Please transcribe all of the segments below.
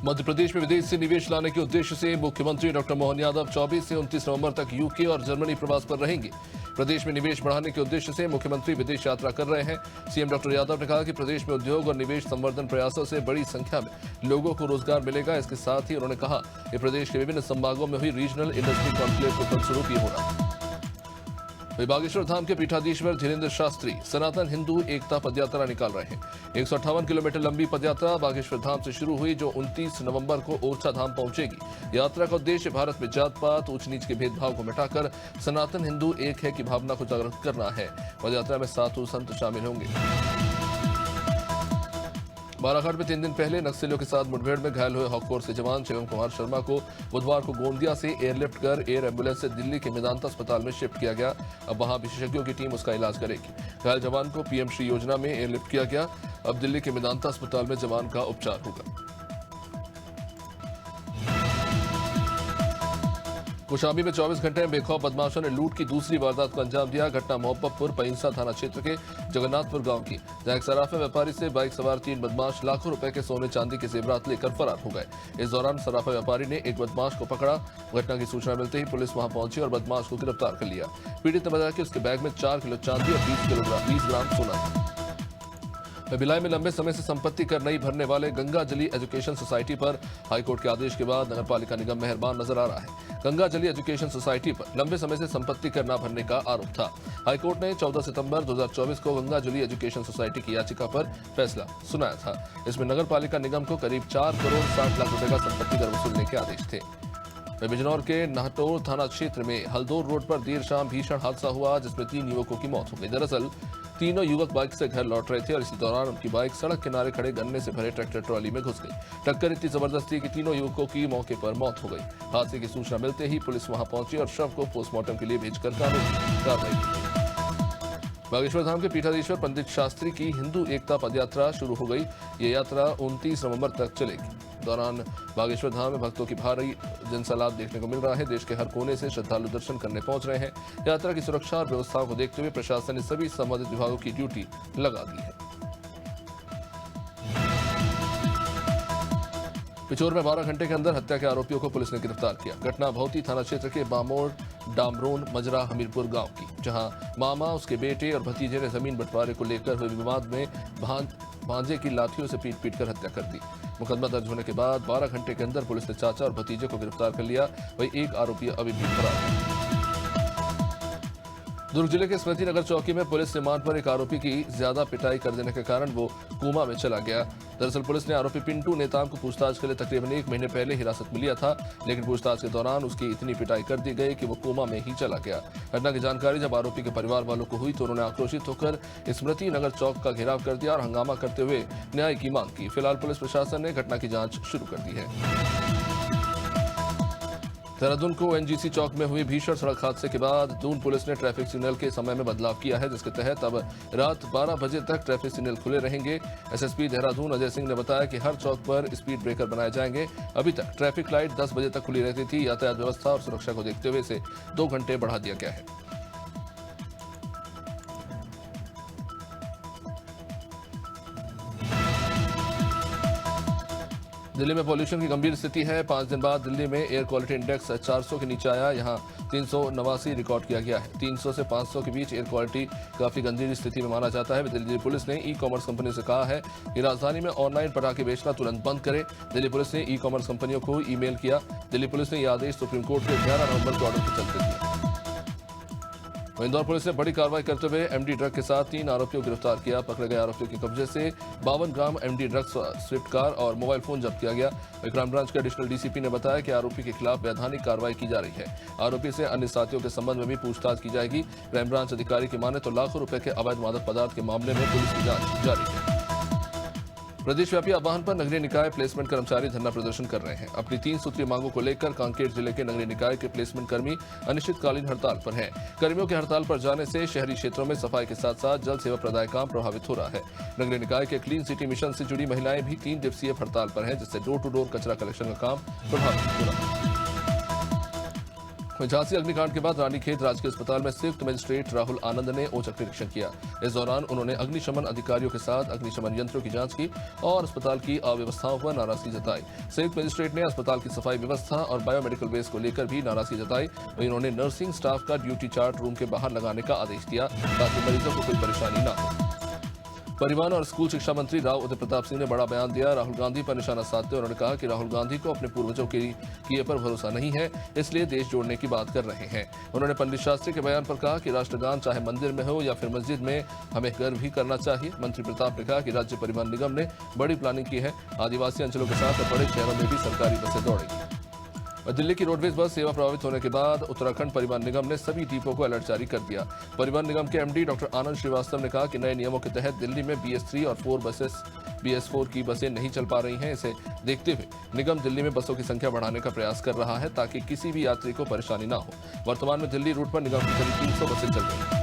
मध्य प्रदेश में विदेश से निवेश लाने के उद्देश्य से मुख्यमंत्री डॉक्टर मोहन यादव 24 से 29 नवंबर तक यूके और जर्मनी प्रवास पर रहेंगे। प्रदेश में निवेश बढ़ाने के उद्देश्य से मुख्यमंत्री विदेश यात्रा कर रहे हैं। सीएम डॉक्टर यादव ने कहा कि प्रदेश में उद्योग और निवेश संवर्धन प्रयासों से बड़ी संख्या में लोगों को रोजगार मिलेगा। इसके साथ ही उन्होंने कहा कि प्रदेश के विभिन्न संभागों में हुई रीजनल इंडस्ट्री कॉन्क्लेव को फलस्वरूप ये हो रहा है। वही बागेश्वर धाम के पीठाधीश्वर धीरेन्द्र शास्त्री सनातन हिंदू एकता पदयात्रा निकाल रहे हैं। 158 किलोमीटर लंबी पदयात्रा बागेश्वर धाम से शुरू हुई, जो 29 नवंबर को ओरछा धाम पहुंचेगी। यात्रा का उद्देश्य भारत में जात पात ऊंच नीच के भेदभाव को मिटाकर सनातन हिंदू एक है की भावना को जागृत करना है। पदयात्रा में साधु संत शामिल होंगे। बालाघाट में 3 दिन पहले नक्सलियों के साथ मुठभेड़ में घायल हुए हॉकफोर्स के जवान शिवम कुमार शर्मा को बुधवार को गोंदिया से एयरलिफ्ट कर एयर एम्बुलेंस से दिल्ली के मेदांता अस्पताल में शिफ्ट किया गया। अब वहां विशेषज्ञों की टीम उसका इलाज करेगी। घायल जवान को पीएम श्री योजना में एयरलिफ्ट किया गया। अब दिल्ली के मेदांता अस्पताल में जवान का उपचार होगा। कौशाम्बी में 24 घंटे में बेखौफ बदमाशों ने लूट की दूसरी वारदात को अंजाम दिया। घटना मोहब्बतपुर पहिंसा थाना क्षेत्र के जगन्नाथपुर गांव की, जहां एक सराफा व्यापारी से बाइक सवार 3 बदमाश लाखों रुपए के सोने चांदी के जेवरात लेकर फरार हो गए। इस दौरान सराफा व्यापारी ने एक बदमाश को पकड़ा। घटना की सूचना मिलते ही पुलिस वहां पहुंची और बदमाश को गिरफ्तार कर लिया। पीड़ित ने बताया कि उसके बैग में 4 किलो चांदी और 20 ग्राम सोना था। भिलाई में लंबे समय से संपत्ति कर नहीं भरने वाले गंगाजली एजुकेशन सोसाइटी पर हाईकोर्ट के आदेश के बाद नगरपालिका निगम मेहरबान नजर आ रहा है। गंगाजली एजुकेशन सोसाइटी पर लंबे समय से संपत्ति कर न भरने का आरोप था। हाईकोर्ट ने 14 सितंबर 2024 को गंगाजली एजुकेशन सोसाइटी की याचिका पर फैसला सुनाया था। इसमें नगरपालिका निगम को करीब 4 करोड़ 60 लाख रुपए का संपत्ति कर वसूलने के आदेश थे। बिजनौर के नाहटोर थाना क्षेत्र में हल्दौर रोड पर देर शाम भीषण हादसा हुआ, जिसमें 3 युवकों की मौत हो गई। दरअसल तीनों युवक बाइक से घर लौट रहे थे और इसी दौरान उनकी बाइक सड़क किनारे खड़े गन्ने से भरे ट्रैक्टर ट्रॉली में घुस गई। टक्कर इतनी जबरदस्त थी कि तीनों युवकों की मौके पर मौत हो गई। हादसे की सूचना मिलते ही पुलिस वहां पहुंची और शव को पोस्टमार्टम के लिए भेजकर कानूनी कार्रवाई की। बागेश्वर धाम के पीठाधीश्वर पंडित शास्त्री की हिंदू एकता पदयात्रा शुरू हो गई। ये यात्रा 29 नवंबर तक चलेगी। दौरान बागेश्वर धाम में भक्तों की भारी जनसैलाब देखने को मिल रहा है। देश के हर कोने से श्रद्धालु दर्शन करने पहुंच रहे हैं। यात्रा की सुरक्षा और व्यवस्थाओं को देखते हुए प्रशासन ने सभी संबंधित विभागों की ड्यूटी लगा दी है। पिछोर में 12 घंटे के अंदर हत्या के आरोपियों को पुलिस ने गिरफ्तार किया। घटना भौती थाना क्षेत्र के बामोड़ डामरोन मजरा हमीरपुर गांव की, जहां मामा, उसके बेटे और भतीजे ने जमीन बंटवारे को लेकर हुए विवाद में भांजे की लाठियों से पीट कर हत्या कर दी। मुकदमा दर्ज होने के बाद 12 घंटे के अंदर पुलिस ने चाचा और भतीजे को गिरफ्तार कर लिया। वही एक आरोपी अभी भी फरार है। दुर्ग जिले के स्मृति नगर चौकी में पुलिस रिमांड पर एक आरोपी की ज्यादा पिटाई कर देने के कारण वो कोमा में चला गया। दरअसल पुलिस ने आरोपी पिंटू नेताम को पूछताछ के लिए तकरीबन 1 महीने पहले हिरासत में लिया था, लेकिन पूछताछ के दौरान उसकी इतनी पिटाई कर दी गई कि वो कोमा में ही चला गया। घटना की जानकारी जब आरोपी के परिवार वालों को हुई तो उन्होंने आक्रोशित होकर स्मृति नगर चौक का घेराव कर दिया और हंगामा करते हुए न्याय की मांग की। फिलहाल पुलिस प्रशासन ने घटना की जांच शुरू कर दी है। देहरादून को एनजीसी चौक में हुए भीषण सड़क हादसे के बाद दून पुलिस ने ट्रैफिक सिग्नल के समय में बदलाव किया है, जिसके तहत अब रात 12 बजे तक ट्रैफिक सिग्नल खुले रहेंगे। एसएसपी देहरादून अजय सिंह ने बताया कि हर चौक पर स्पीड ब्रेकर बनाए जाएंगे। अभी तक ट्रैफिक लाइट 10 बजे तक खुली रहती थी। यातायात व्यवस्था और सुरक्षा को देखते हुए इसे 2 घंटे बढ़ा दिया गया है। दिल्ली में पॉल्यूशन की गंभीर स्थिति है। 5 दिन बाद दिल्ली में एयर क्वालिटी इंडेक्स 400 के नीचे आया। यहां 389 रिकॉर्ड किया गया है। 300 से 500 के बीच एयर क्वालिटी काफी गंभीर स्थिति में माना जाता है। दिल्ली पुलिस ने ई कॉमर्स कंपनी से कहा है कि राजधानी में ऑनलाइन पटाखे बेचना तुरंत बंद करे। दिल्ली पुलिस ने ई कॉमर्स कंपनियों को ईमेल किया। दिल्ली पुलिस ने यह आदेश सुप्रीम कोर्ट के 11 नवंबर के ऑर्डर के चलते दिया। इंदौर पुलिस ने बड़ी कार्रवाई करते हुए एमडी ड्रग के साथ 3 आरोपियों को गिरफ्तार किया। पकड़े गए आरोपियों के कब्जे से 52 ग्राम एमडी ड्रग्स, स्विफ्ट कार और मोबाइल फोन जब्त किया गया। क्राइम ब्रांच के एडिशनल डीसीपी ने बताया कि आरोपी के खिलाफ वैधानिक कार्रवाई की जा रही है। आरोपी से अन्य साथियों के संबंध में भी पूछताछ की जाएगी। क्राइम ब्रांच अधिकारी की माने तो लाखों रुपए के अवैध मादक पदार्थ के मामले में पुलिस की जांच जारी है। प्रदेशव्यापी आह्वान पर नगरीय निकाय प्लेसमेंट कर्मचारी धरना प्रदर्शन कर रहे हैं। अपनी 3 सूत्रीय मांगों को लेकर कांकेर जिले के नगरीय निकाय के प्लेसमेंट कर्मी अनिश्चितकालीन हड़ताल पर हैं। कर्मियों के हड़ताल पर जाने से शहरी क्षेत्रों में सफाई के साथ साथ जल सेवा प्रदाय काम प्रभावित हो रहा है। नगरीय निकाय के क्लीन सिटी मिशन से जुड़ी महिलाएं भी 3 दिवसीय हड़ताल पर हैं, जिससे डोर टू डोर कचरा कलेक्शन का काम प्रभावित हो रहा है। झांसी अग्निकांड के बाद रानीखेत राजकीय अस्पताल में संयुक्त मजिस्ट्रेट राहुल आनंद ने औचक निरीक्षण किया। इस दौरान उन्होंने अग्निशमन अधिकारियों के साथ अग्निशमन यंत्रों की जांच की और अस्पताल की अव्यवस्थाओं पर नाराजगी जताई। संयुक्त मजिस्ट्रेट ने अस्पताल की सफाई व्यवस्था और बायोमेडिकल वेस्ट को लेकर भी नाराजगी जताई। वहीं उन्होंने नर्सिंग स्टाफ का ड्यूटी चार्ट रूम के बाहर लगाने का आदेश दिया ताकि मरीजों को कोई परेशानी न हो। परिवहन और स्कूल शिक्षा मंत्री राव उदय प्रताप सिंह ने बड़ा बयान दिया। राहुल गांधी पर निशाना साधते उन्होंने कहा कि राहुल गांधी को अपने पूर्वजों के किए पर भरोसा नहीं है, इसलिए देश जोड़ने की बात कर रहे हैं। उन्होंने पंडित शास्त्री के बयान पर कहा कि राष्ट्रगान चाहे मंदिर में हो या फिर मस्जिद में, हमें गर्व भी करना चाहिए। मंत्री प्रताप ने कहा कि राज्य परिवहन निगम ने बड़ी प्लानिंग की है। आदिवासी अंचलों के साथ बड़े शहरों में भी सरकारी बसें दौड़ेंगी। दिल्ली की रोडवेज बस सेवा प्रभावित होने के बाद उत्तराखंड परिवहन निगम ने सभी डिपो को अलर्ट जारी कर दिया। परिवहन निगम के एमडी डॉक्टर आनंद श्रीवास्तव ने कहा कि नए नियमों के तहत दिल्ली में BS3 और 4 BS4 की बसें नहीं चल पा रही हैं। इसे देखते हुए निगम दिल्ली में बसों की संख्या बढ़ाने का प्रयास कर रहा है ताकि किसी भी यात्री को परेशानी न हो। वर्तमान में दिल्ली रूट पर निगम की करीब 300 बसें चल रही हैं।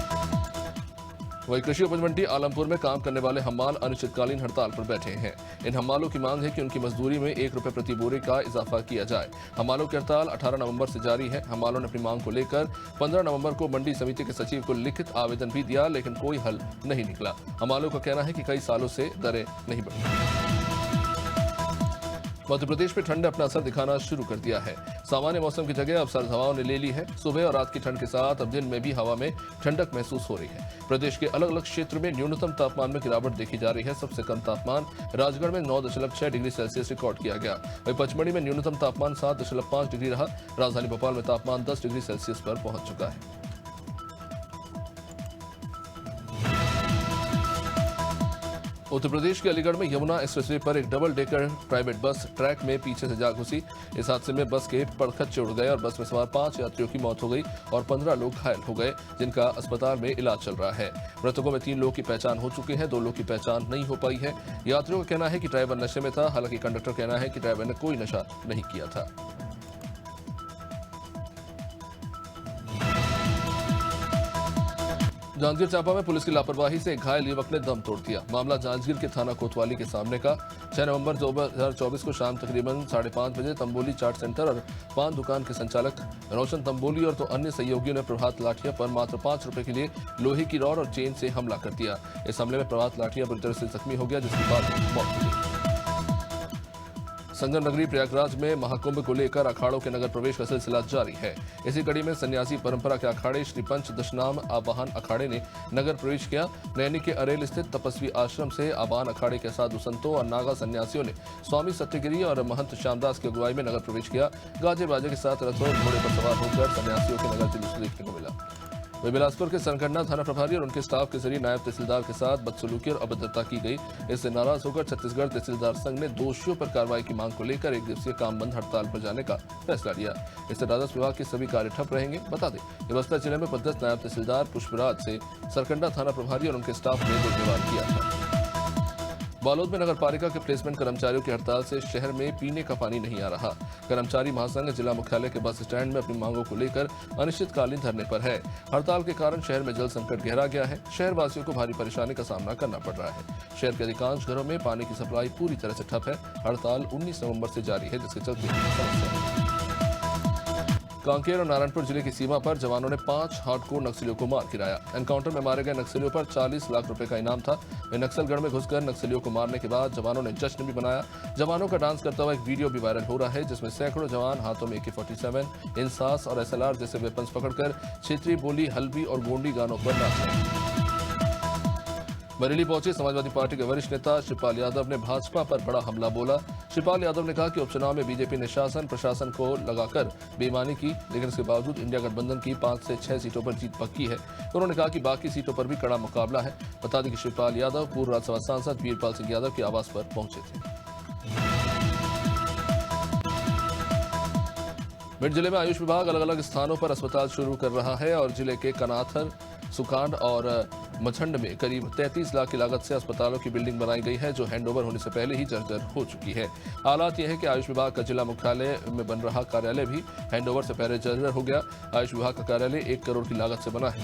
वहीं कृषि उपज मंडी आलमपुर में काम करने वाले हम्माल अनिश्चितकालीन हड़ताल पर बैठे हैं। इन हम्मालों की मांग है कि उनकी मजदूरी में ₹1 प्रति बोरे का इजाफा किया जाए। हम्मालों की हड़ताल 18 नवंबर से जारी है। हम्मालों ने अपनी मांग को लेकर 15 नवंबर को मंडी समिति के सचिव को लिखित आवेदन भी दिया, लेकिन कोई हल नहीं निकला। हम्मालों का कहना है कि कई सालों से दरें नहीं बढ़ी। मध्य प्रदेश में ठंड ने अपना असर दिखाना शुरू कर दिया है। सामान्य मौसम की जगह अब सर्द हवाओं ने ले ली है। सुबह और रात की ठंड के साथ अब दिन में भी हवा में ठंडक महसूस हो रही है। प्रदेश के अलग अलग क्षेत्र में न्यूनतम तापमान में गिरावट देखी जा रही है। सबसे कम तापमान राजगढ़ में 9.6 डिग्री सेल्सियस रिकॉर्ड किया गया। वहीं पचमढ़ी में न्यूनतम तापमान 7.5 डिग्री रहा। राजधानी भोपाल में तापमान 10 डिग्री सेल्सियस पर पहुंच चुका है। उत्तर प्रदेश के अलीगढ़ में यमुना एक्सप्रेसवे पर एक double decker private bus track में पीछे से जा घुसी। इस हादसे में बस के परखच्चे उड़ गए और बस में सवार 5 यात्रियों की मौत हो गई और 15 लोग घायल हो गए, जिनका अस्पताल में इलाज चल रहा है। मृतकों में 3 लोगों की पहचान हो चुकी है, 2 लोगों की पहचान नहीं हो पाई है। यात्रियों का कहना है कि ड्राइवर नशे में था, हालांकि कंडक्टर कहना है कि ड्राइवर ने कोई नशा नहीं किया था। जांजगीर चांपा में पुलिस की लापरवाही से एक घायल युवक ने दम तोड़ दिया। मामला जांजगीर के थाना कोतवाली के सामने का 6 नवंबर 2024 को शाम तकरीबन 5:30 बजे तंबोली चाट सेंटर और पान दुकान के संचालक रोशन तंबोली और 2 अन्य सहयोगियों ने प्रभात लाठिया पर मात्र ₹5 के लिए लोहे की रॉड और चेन से हमला कर दिया। इस हमले में प्रभात लाठिया बुरी तरह से जख्मी हो गया, जिसके बाद मौत हो गई। संगम नगरी प्रयागराज में महाकुंभ को लेकर अखाड़ों के नगर प्रवेश का सिलसिला जारी है। इसी कड़ी में सन्यासी परंपरा के अखाड़े श्री पंच दशनाम आवाहन अखाड़े ने नगर प्रवेश किया। नैनी के अरेल स्थित तपस्वी आश्रम से आवाहन अखाड़े के साधु संतों और नागा सन्यासियों ने स्वामी सत्यगिरी और महंत श्यामदास की अगुवाई में नगर प्रवेश किया। गाजे बाजे के साथ रथों और घोड़े पर सवार होकर सन्यासियों के नगर जुलूस देखने को मिला। वहीं बिलासपुर के सरकंडा थाना प्रभारी और उनके स्टाफ के जरिए नायब तहसीलदार के साथ बदसलूकी और अभद्रता की गई। इससे नाराज होकर छत्तीसगढ़ तहसीलदार संघ ने दोषियों पर कार्रवाई की मांग को लेकर 1 दिवसीय काम बंद हड़ताल पर जाने का फैसला लिया। इससे राजस्व विभाग के सभी कार्य ठप रहेंगे। बता दें कि बस्तर जिले में पदस्थ नायब तहसीलदार पुष्पराज से सरकंडा थाना प्रभारी और उनके स्टाफ ने दुर्व्यवहार किया था। बालोद में नगर पालिका के प्लेसमेंट कर्मचारियों की हड़ताल से शहर में पीने का पानी नहीं आ रहा। कर्मचारी महासंघ जिला मुख्यालय के बस स्टैंड में अपनी मांगों को लेकर अनिश्चितकालीन धरने पर है। हड़ताल के कारण शहर में जल संकट गहरा गया है। शहर वासियों को भारी परेशानी का सामना करना पड़ रहा है। शहर के अधिकांश घरों में पानी की सप्लाई पूरी तरह से ठप है। हड़ताल 19 नवंबर से जारी है, जिसके चलते समस्या है। कांकेर और नारायणपुर जिले की सीमा पर जवानों ने 5 हार्डकोर नक्सलियों को मार गिराया। एनकाउंटर में मारे गए नक्सलियों पर 40 लाख रुपए का इनाम था। वे नक्सलगढ़ में घुसकर नक्सलियों को मारने के बाद जवानों ने जश्न भी बनाया। जवानों का डांस करता हुआ एक वीडियो भी वायरल हो रहा है, जिसमें सैकड़ों जवान हाथों में AK-47, इंसास और SLR जैसे वेपन्स पकड़कर क्षेत्रीय बोली, हल्बी और गोंडी गानों पर नाच रहे हैं। बरेली पहुंचे समाजवादी पार्टी के वरिष्ठ नेता शिवपाल यादव ने भाजपा पर बड़ा हमला बोला। शिवपाल यादव ने कहा कि उपचुनाव में बीजेपी ने शासन प्रशासन को लगाकर बेईमानी की, लेकिन इसके बावजूद इंडिया गठबंधन की 5 से 6 सीटों पर जीत पक्की है। उन्होंने कहा कि बाकी सीटों पर भी कड़ा मुकाबला है। बता दें कि शिवपाल यादव पूर्व राज्यसभा सांसद वीरपाल सिंह यादव के आवास पर पहुंचे थे। भिंड जिले में आयुष विभाग अलग अलग स्थानों पर अस्पताल शुरू कर रहा है और जिले के कनाथर, सुकांड और मछंड में करीब 33 लाख की लागत से अस्पतालों की बिल्डिंग बनाई गई है, जो हैंडओवर होने से पहले ही जर्जर हो चुकी है। हालात यह है कि आयुष विभाग का जिला मुख्यालय में बन रहा कार्यालय भी हैंडओवर से पहले जर्जर हो गया। आयुष विभाग का कार्यालय 1 करोड़ की लागत से बना है।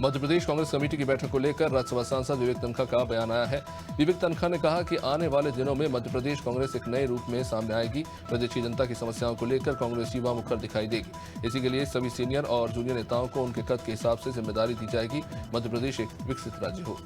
मध्य प्रदेश कांग्रेस कमेटी की बैठक को लेकर राज्यसभा सांसद विवेक तनखा का बयान आया है। विवेक तनखा ने कहा कि आने वाले दिनों में मध्य प्रदेश कांग्रेस एक नए रूप में सामने आएगी। प्रदेश की जनता की समस्याओं को लेकर कांग्रेस युवा मुखर दिखाई देगी। इसी के लिए सभी सीनियर और जूनियर नेताओं को उनके कद के हिसाब से जिम्मेदारी दी जाएगी। मध्य प्रदेश एक विकसित राज्य हो।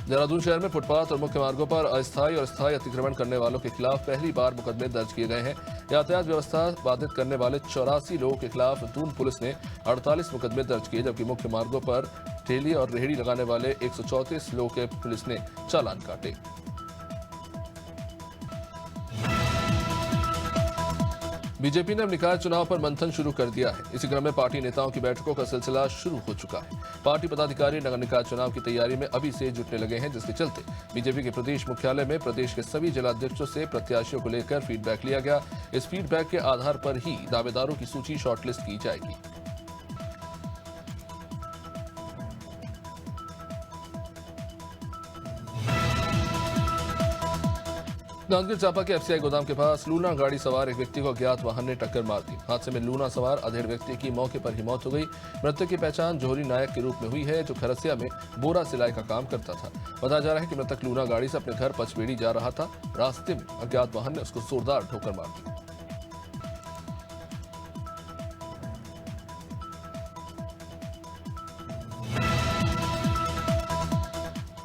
देहरादून शहर में फुटपाथ और मुख्य मार्गों पर अस्थायी और स्थायी अतिक्रमण करने वालों के खिलाफ पहली बार मुकदमे दर्ज किए गए हैं। यातायात व्यवस्था बाधित करने वाले 84 लोगों के खिलाफ दून पुलिस ने 48 मुकदमे दर्ज किए, जबकि मुख्य मार्गों पर ठेली और रेहड़ी लगाने वाले 134 लोगों के पुलिस ने चालान काटे। बीजेपी ने अब निकाय चुनाव पर मंथन शुरू कर दिया है। इसी क्रम में पार्टी नेताओं की बैठकों का सिलसिला शुरू हो चुका है। पार्टी पदाधिकारी नगर निकाय चुनाव की तैयारी में अभी से जुटने लगे हैं, जिसके चलते बीजेपी के प्रदेश मुख्यालय में प्रदेश के सभी जिलाध्यक्षों से प्रत्याशियों को लेकर फीडबैक लिया गया। इस फीडबैक के आधार पर ही दावेदारों की सूची शॉर्टलिस्ट की जाएगी। जांजगीर चांपा के एफसीआई गोदाम के पास लूना गाड़ी सवार एक व्यक्ति को अज्ञात वाहन ने टक्कर मार दी। हादसे में लूना सवार अधेड़ व्यक्ति की मौके पर ही मौत हो गई। मृतक की पहचान जोहरी नायक के रूप में हुई है, जो खरसिया में बोरा सिलाई का काम करता था। बताया जा रहा है कि मृतक लूना गाड़ी से अपने घर पचपेड़ी जा रहा था। रास्ते में अज्ञात वाहन ने उसको जोरदार ठोकर मार दी।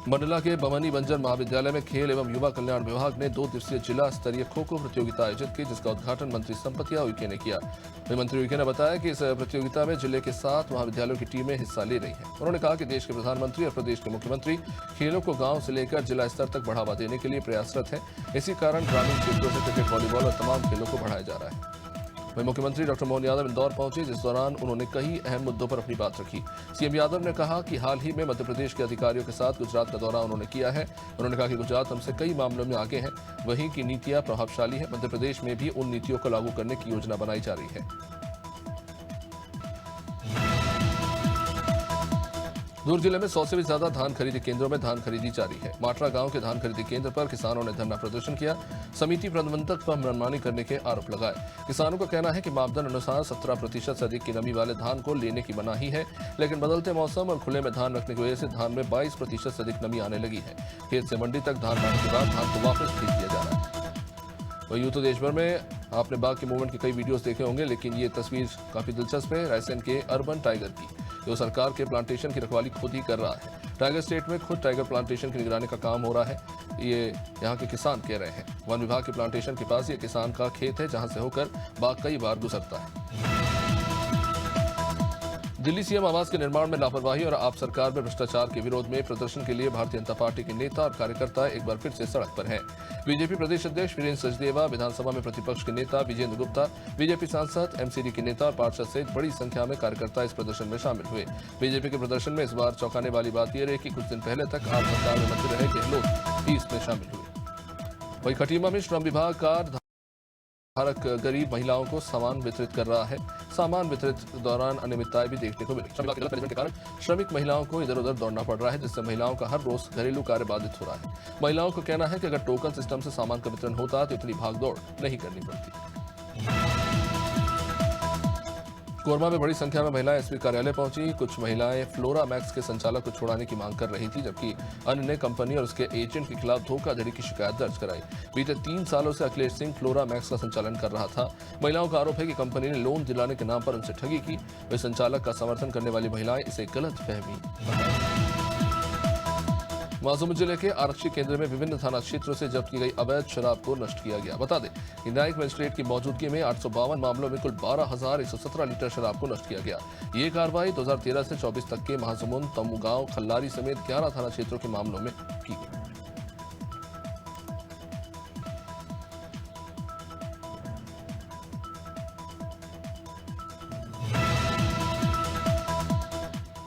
मंडला के बमनी बंजर महाविद्यालय में खेल एवं युवा कल्याण विभाग ने 2 दिवसीय जिला स्तरीय खो खो प्रतियोगिता आयोजित की, जिसका उद्घाटन मंत्री संपतिया उइके ने किया। मंत्री उइके ने बताया कि इस प्रतियोगिता में जिले के 7 महाविद्यालयों की टीमें हिस्सा ले रही हैं। उन्होंने कहा कि देश के प्रधानमंत्री और प्रदेश के मुख्यमंत्री खेलों को गांव से लेकर जिला स्तर तक बढ़ावा देने के लिए प्रयासरत हैं। इसी कारण ग्रामीण क्षेत्रों से क्रिकेट, वॉलीबॉल और तमाम खेलों को बढ़ाया जा रहा है। वहीं मुख्यमंत्री डॉक्टर मोहन यादव इंदौर पहुंचे, जिस दौरान उन्होंने कई अहम मुद्दों पर अपनी बात रखी। सीएम यादव ने कहा कि हाल ही में मध्य प्रदेश के अधिकारियों के साथ गुजरात का दौरा उन्होंने किया है। उन्होंने कहा कि गुजरात हमसे कई मामलों में आगे है, वहीं की नीतियां प्रभावशाली है। मध्य प्रदेश में भी उन नीतियों को लागू करने की योजना बनाई जा रही है। दुर्ग जिले में 100 से भी ज्यादा धान खरीदी केंद्रों में धान खरीदी जारी है। माटरा गांव के धान खरीदी केंद्र पर किसानों ने धरना प्रदर्शन किया। समिति प्रबंधक पर मनमानी करने के आरोप लगाए। किसानों का कहना है कि मापदंड अनुसार 17% से अधिक की नमी वाले धान को लेने की मनाही है, लेकिन बदलते मौसम और खुले में धान रखने की वजह से धान में 22% से अधिक नमी आने लगी है। खेत से मंडी तक धान लाने के बाद धान को वापस भेज दिया जा रहा है। वही यूं तो देश भर में आपने बाघ के मूवमेंट के कई वीडियोस देखे होंगे, लेकिन ये तस्वीर काफी दिलचस्प है रायसेन के अर्बन टाइगर की, जो सरकार के प्लांटेशन की रखवाली खुद ही कर रहा है। टाइगर स्टेट में खुद टाइगर प्लांटेशन की निगरानी का काम हो रहा है, ये यहाँ के किसान कह रहे हैं। वन विभाग के प्लांटेशन के पास ये किसान का खेत है, जहां से होकर बाघ कई बार गुजरता है। दिल्ली सीएम आवास के निर्माण में लापरवाही और आप सरकार में भ्रष्टाचार के विरोध में प्रदर्शन के लिए भारतीय जनता पार्टी के नेता और कार्यकर्ता एक बार फिर से सड़क पर हैं। बीजेपी प्रदेश अध्यक्ष वीरेंद्र सचदेवा, विधानसभा में प्रतिपक्ष के नेता विजेंद्र गुप्ता, बीजेपी सांसद, एमसीडी के नेता और पार्षद सहित बड़ी संख्या में कार्यकर्ता इस प्रदर्शन में शामिल हुए। बीजेपी के प्रदर्शन में इस बार चौंकाने वाली बात यह रही कि कुछ दिन पहले तक आप सरकार में मंत्री रहे गहलोत भी इसमें शामिल हुए। वही खटीमा में श्रम विभाग का धारक गरीब महिलाओं को सामान वितरित कर रहा है। सामान वितरित दौरान अनियमितताएं भी देखने को मिली। श्रमिक के कारण श्रमिक महिलाओं को इधर उधर दौड़ना पड़ रहा है, जिससे महिलाओं का हर रोज घरेलू कार्य बाधित हो रहा है। महिलाओं को कहना है कि अगर टोकन सिस्टम से सामान का वितरण होता तो इतनी भागदौड़ नहीं करनी पड़ती। कोरमा में बड़ी संख्या में महिलाएं एसपी कार्यालय पहुंची। कुछ महिलाएं फ्लोरा मैक्स के संचालक को छुड़ाने की मांग कर रही थी, जबकि अन्य ने कंपनी और उसके एजेंट के खिलाफ धोखाधड़ी की शिकायत दर्ज कराई। बीते 3 सालों से अखिलेश सिंह फ्लोरा मैक्स का संचालन कर रहा था। महिलाओं का आरोप है कि कंपनी ने लोन दिलाने के नाम पर उनसे ठगी की। वे संचालक का समर्थन करने वाली महिलाएं इसे गलतफहमी। मासूम जिले के आरक्षी केंद्र में विभिन्न थाना क्षेत्रों से जब्त की गई अवैध शराब को नष्ट किया गया। बता दें कि न्यायिक मजिस्ट्रेट की मौजूदगी में 852 मामलों में कुल 12,117 लीटर शराब को नष्ट किया गया। ये कार्रवाई 2013 से 24 तक के महासमुंद, तमुगांव, खल्लारी समेत 11 थाना क्षेत्रों के मामलों में की गई।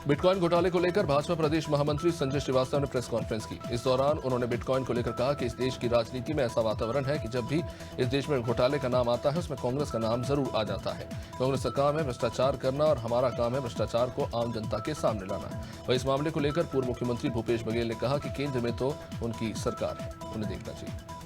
बिटकॉइन घोटाले को लेकर भाजपा प्रदेश महामंत्री संजय श्रीवास्तव ने प्रेस कॉन्फ्रेंस की। इस दौरान उन्होंने बिटकॉइन को लेकर कहा कि इस देश की राजनीति में ऐसा वातावरण है कि जब भी इस देश में घोटाले का नाम आता है, उसमें कांग्रेस का नाम जरूर आ जाता है। कांग्रेस का काम है भ्रष्टाचार करना और हमारा काम है भ्रष्टाचार को आम जनता के सामने लाना। वहीं इस मामले को लेकर पूर्व मुख्यमंत्री भूपेश बघेल ने कहा कि केंद्र में तो उनकी सरकार है, उन्हें देखना चाहिए।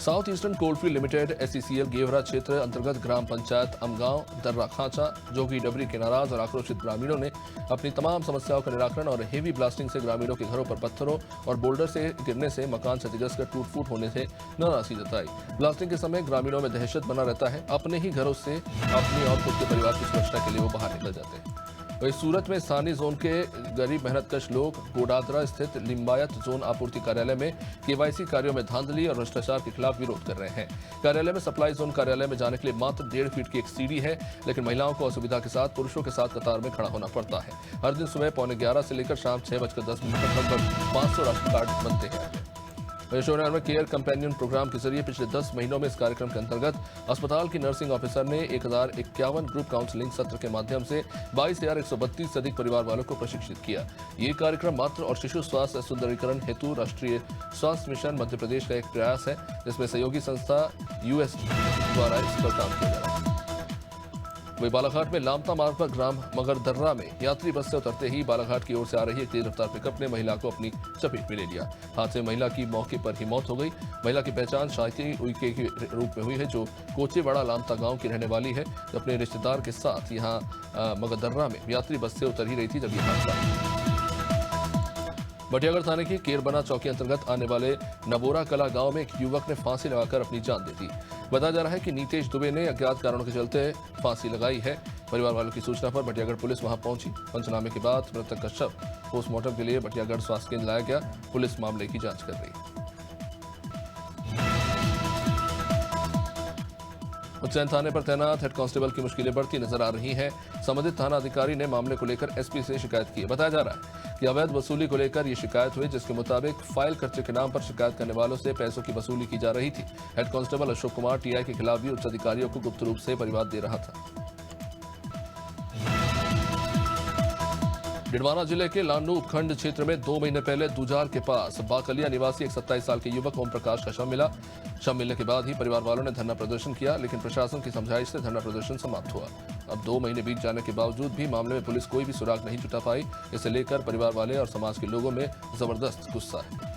South eastern coalfield limited SECL Gevra क्षेत्र अंतर्गत ग्राम पंचायत अमगांव दर्रा खांचा जोगी डबरी के नाराज और आक्रोशित ग्रामीणों ने अपनी तमाम समस्याओं का निराकरण और हेवी ब्लास्टिंग से ग्रामीणों के घरों पर पत्थरों और बोल्डर से गिरने से मकान क्षतिग्रस्त कर टूट फूट होने से नाराजगी जताई। ब्लास्टिंग के समय ग्रामीणों में दहशत बना रहता है। अपने ही घरों से अपनी और खुद के परिवार की सुरक्षा के लिए वो बाहर निकल जाते हैं। वही सूरत में स्थानीय जोन के गरीब मेहनतकश लोग गोडादरा स्थित लिम्बायत जोन आपूर्ति कार्यालय में केवाईसी कार्यों में धांधली और भ्रष्टाचार के खिलाफ विरोध कर रहे हैं। कार्यालय में सप्लाई जोन कार्यालय में जाने के लिए मात्र 1.5 फीट की एक सीढ़ी है, लेकिन महिलाओं को असुविधा के साथ पुरुषों के साथ कतार में खड़ा होना पड़ता है। हर दिन सुबह 11:15 से लेकर शाम 6:10 तक लगभग 500 राशन कार्ड बनते हैं। यशोनगर में केयर कंपेनियन प्रोग्राम के जरिए पिछले 10 महीनों में इस कार्यक्रम के अंतर्गत अस्पताल की नर्सिंग ऑफिसर ने 1051 ग्रुप काउंसलिंग सत्र के माध्यम से 22,132 से अधिक परिवार वालों को प्रशिक्षित किया। ये कार्यक्रम मातृ और शिशु स्वास्थ्य सुंदरीकरण हेतु राष्ट्रीय स्वास्थ्य मिशन मध्य प्रदेश का एक प्रयास है, जिसमें सहयोगी संस्था यूएस द्वारा इस पर काम किया जा रहा है। वही बालाघाट में लामता मार्ग पर ग्राम मगरदर्रा में यात्री बस से उतरते ही बालाघाट की ओर से आ रही एक तेज रफ्तार पिकअप ने महिला को अपनी चपेट में ले लिया। हादसे में महिला की मौके पर ही मौत हो गई। महिला की पहचान शायती उइके के रूप में हुई है, जो कोचेवाड़ा लामता गांव की रहने वाली है, जो अपने रिश्तेदार के साथ यहां मगरदर्रा में यात्री बस से उतर ही रही थी जब यह हादसा। भटियागढ़ थाने की केरबना चौकी अंतर्गत आने वाले नबोरा कला गांव में एक युवक ने फांसी लगाकर अपनी जान दे दी। बताया जा रहा है कि नीतेश दुबे ने अज्ञात कारणों के चलते फांसी लगाई है। परिवार वालों की सूचना पर भटियागढ़ पुलिस वहां पहुंची। पंचनामे के बाद मृतक का शव पोस्टमार्टम के लिए भटियागढ़ स्वास्थ्य केंद्र लाया गया। पुलिस मामले की जांच कर रही है। उज्जैन थाने पर तैनात हेड कांस्टेबल की मुश्किलें बढ़ती नजर आ रही हैं। संबंधित थाना अधिकारी ने मामले को लेकर एसपी से शिकायत की है। बताया जा रहा है कि अवैध वसूली को लेकर ये शिकायत हुई, जिसके मुताबिक फाइल खर्चे के नाम पर शिकायत करने वालों से पैसों की वसूली की जा रही थी। Head constable Ashok Kumar TI के खिलाफ भी उच्च अधिकारियों को गुप्त रूप से परिवाद दे रहा था। डिडवाना जिले के लांडू उपखंड क्षेत्र में 2 महीने पहले दुजार के पास बाकलिया निवासी एक 27 साल के युवक ओम प्रकाश का शव मिला। शव मिलने के बाद ही परिवार वालों ने धरना प्रदर्शन किया, लेकिन प्रशासन की समझाइश से धरना प्रदर्शन समाप्त हुआ। अब 2 महीने बीत जाने के बावजूद भी मामले में पुलिस कोई भी सुराग नहीं जुटा पाई। इसे लेकर परिवार वाले और समाज के लोगों में जबरदस्त गुस्सा है।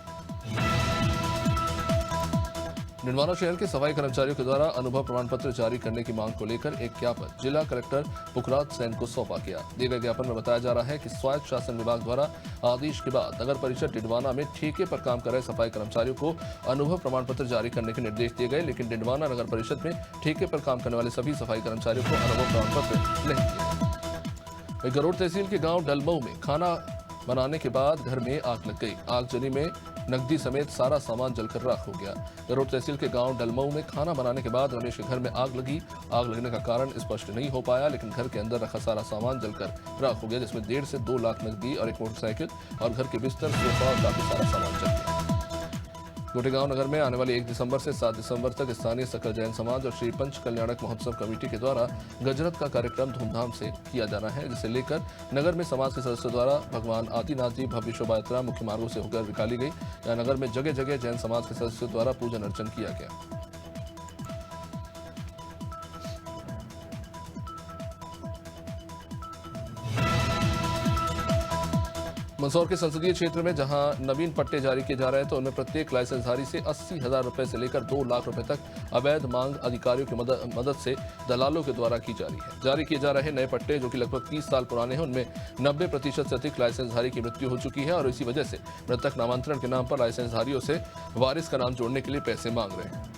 डिडवाना शहर के सफाई कर्मचारियों के द्वारा अनुभव प्रमाण पत्र जारी करने की मांग को लेकर एक ज्ञापन जिला कलेक्टर पुखराज सेन को सौंपा गया। दिए गए ज्ञापन में बताया जा रहा है कि स्वायत्त शासन विभाग द्वारा आदेश के बाद नगर परिषद डिडवाना में ठेके पर काम कर रहे सफाई कर्मचारियों को अनुभव प्रमाण पत्र जारी करने के निर्देश दिए गए, लेकिन डिडवाना नगर परिषद में ठेके पर काम करने वाले सभी सफाई कर्मचारियों को अनुभव प्रमाण पत्र नहीं दिए। गरुड़ तहसील के गाँव डलमऊ में खाना बनाने के बाद घर में आग लग गई। आगजनी में नकदी समेत सारा सामान जलकर राख हो गया। गरुड़ तहसील के गांव डलमऊ में खाना बनाने के बाद रमेश के घर में आग लगी। आग लगने का कारण स्पष्ट नहीं हो पाया, लेकिन घर के अंदर रखा सारा सामान जलकर राख हो गया, जिसमें 1.5 से 2 लाख नकदी और एक मोटरसाइकिल और घर के बिस्तर, सोफा और काफी सारा सामान जल गया। गोटेगांव नगर में आने वाले 1 दिसंबर से 7 दिसंबर तक स्थानीय सकल जैन समाज और श्री पंच कल्याणक महोत्सव कमेटी के द्वारा गजरत का कार्यक्रम धूमधाम से किया जाना है, जिसे लेकर नगर में समाज के सदस्यों द्वारा भगवान आदिनाथ जी भव्य शोभा यात्रा मुख्य मार्गों से होकर निकाली गई। यहाँ नगर में जगह जगह जैन समाज के सदस्यों द्वारा पूजन अर्चन किया गया। मंदसौर के संसदीय क्षेत्र में जहां नवीन पट्टे जारी किए जा रहे हैं, तो उनमें प्रत्येक लाइसेंसधारी से 80,000 रुपए से लेकर 2 लाख रुपए तक अवैध मांग अधिकारियों की मदद से दलालों के द्वारा की जा रही है। जारी किए जा रहे नए पट्टे, जो कि लगभग 30 साल पुराने हैं, उनमें 90% से अधिक लाइसेंसधारी की मृत्यु हो चुकी है और इसी वजह से मृतक नामांतरण के नाम पर लाइसेंसधारियों से वारिस का नाम जोड़ने के लिए पैसे मांग रहे हैं।